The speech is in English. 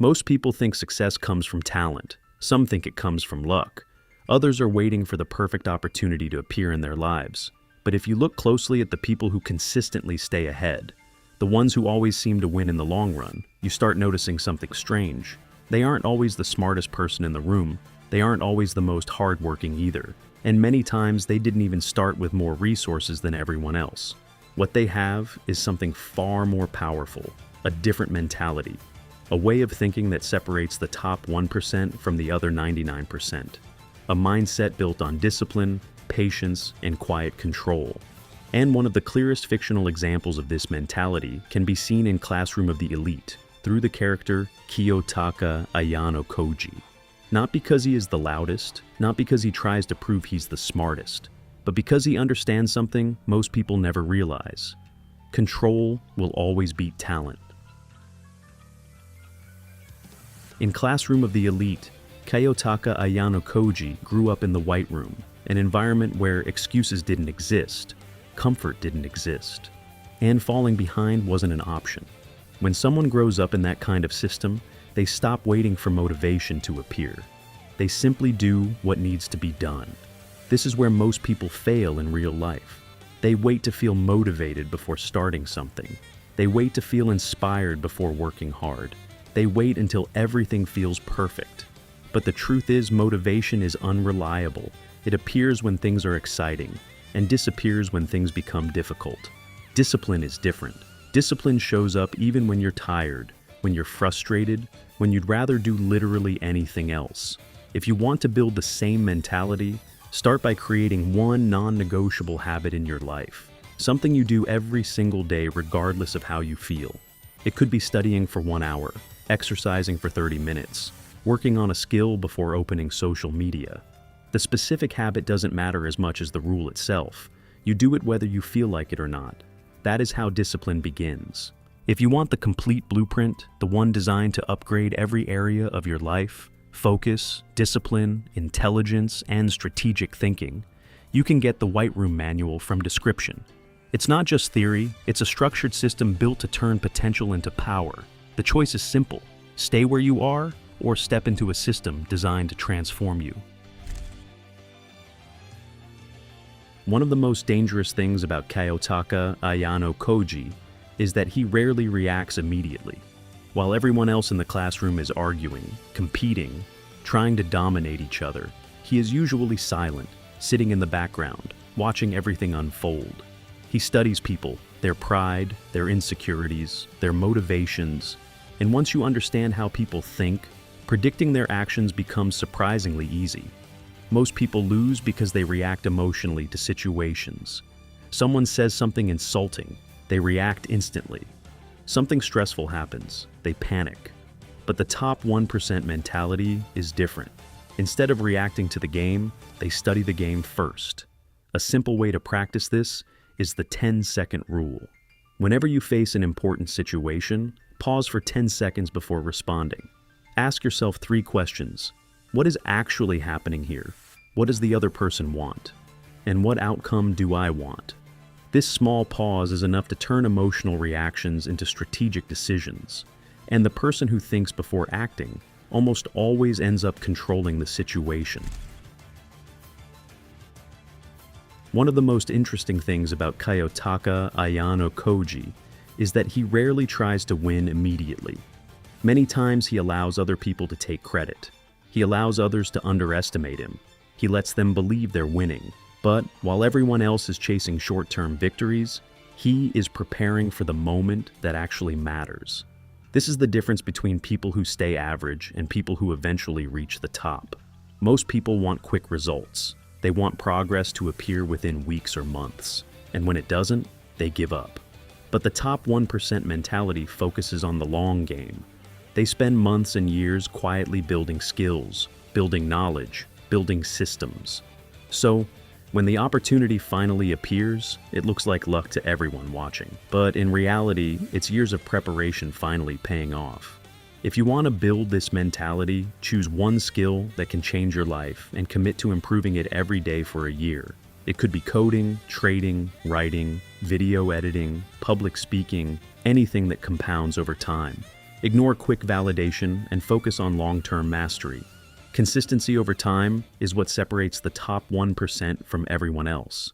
Most people think success comes from talent. Some think it comes from luck. Others are waiting for the perfect opportunity to appear in their lives. But if you look closely at the people who consistently stay ahead, the ones who always seem to win in the long run, you start noticing something strange. They aren't always the smartest person in the room. They aren't always the most hardworking either. And many times they didn't even start with more resources than everyone else. What they have is something far more powerful, a different mentality, a way of thinking that separates the top 1% from the other 99%, a mindset built on discipline, patience, and quiet control. And one of the clearest fictional examples of this mentality can be seen in Classroom of the Elite through the character Kiyotaka Ayanokoji. Not because he is the loudest, not because he tries to prove he's the smartest, but because he understands something most people never realize. Control will always beat talent. In Classroom of the Elite, Kiyotaka Ayanokoji grew up in the White Room, an environment where excuses didn't exist, comfort didn't exist, and falling behind wasn't an option. When someone grows up in that kind of system, they stop waiting for motivation to appear. They simply do what needs to be done. This is where most people fail in real life. They wait to feel motivated before starting something. They wait to feel inspired before working hard. They wait until everything feels perfect. But the truth is, motivation is unreliable. It appears when things are exciting and disappears when things become difficult. Discipline is different. Discipline shows up even when you're tired, when you're frustrated, when you'd rather do literally anything else. If you want to build the same mentality, start by creating one non-negotiable habit in your life. Something you do every single day regardless of how you feel. It could be studying for 1 hour, exercising for 30 minutes, working on a skill before opening social media. The specific habit doesn't matter as much as the rule itself. You do it whether you feel like it or not. That is how discipline begins. If you want the complete blueprint, the one designed to upgrade every area of your life, focus, discipline, intelligence, and strategic thinking, you can get the White Room Manual from description. It's not just theory, it's a structured system built to turn potential into power. The choice is simple: stay where you are or step into a system designed to transform you. One of the most dangerous things about Kiyotaka Ayanokoji is that he rarely reacts immediately. While everyone else in the classroom is arguing, competing, trying to dominate each other, he is usually silent, sitting in the background, watching everything unfold. He studies people, their pride, their insecurities, their motivations, and once you understand how people think, predicting their actions becomes surprisingly easy. Most people lose because they react emotionally to situations. Someone says something insulting, they react instantly. Something stressful happens, they panic. But the top 1% mentality is different. Instead of reacting to the game, they study the game first. A simple way to practice this is the 10-second rule. Whenever you face an important situation, pause for 10 seconds before responding. Ask yourself 3 questions. What is actually happening here? What does the other person want? And what outcome do I want? This small pause is enough to turn emotional reactions into strategic decisions. And the person who thinks before acting almost always ends up controlling the situation. One of the most interesting things about Kiyotaka Ayanokoji is that he rarely tries to win immediately. Many times he allows other people to take credit. He allows others to underestimate him. He lets them believe they're winning. But while everyone else is chasing short-term victories, he is preparing for the moment that actually matters. This is the difference between people who stay average and people who eventually reach the top. Most people want quick results. They want progress to appear within weeks or months. And when it doesn't, they give up. But the top 1% mentality focuses on the long game. They spend months and years quietly building skills, building knowledge, building systems. So, when the opportunity finally appears, it looks like luck to everyone watching. But in reality, it's years of preparation finally paying off. If you want to build this mentality, choose one skill that can change your life and commit to improving it every day for a year. It could be coding, trading, writing, video editing, public speaking, anything that compounds over time. Ignore quick validation and focus on long-term mastery. Consistency over time is what separates the top 1% from everyone else.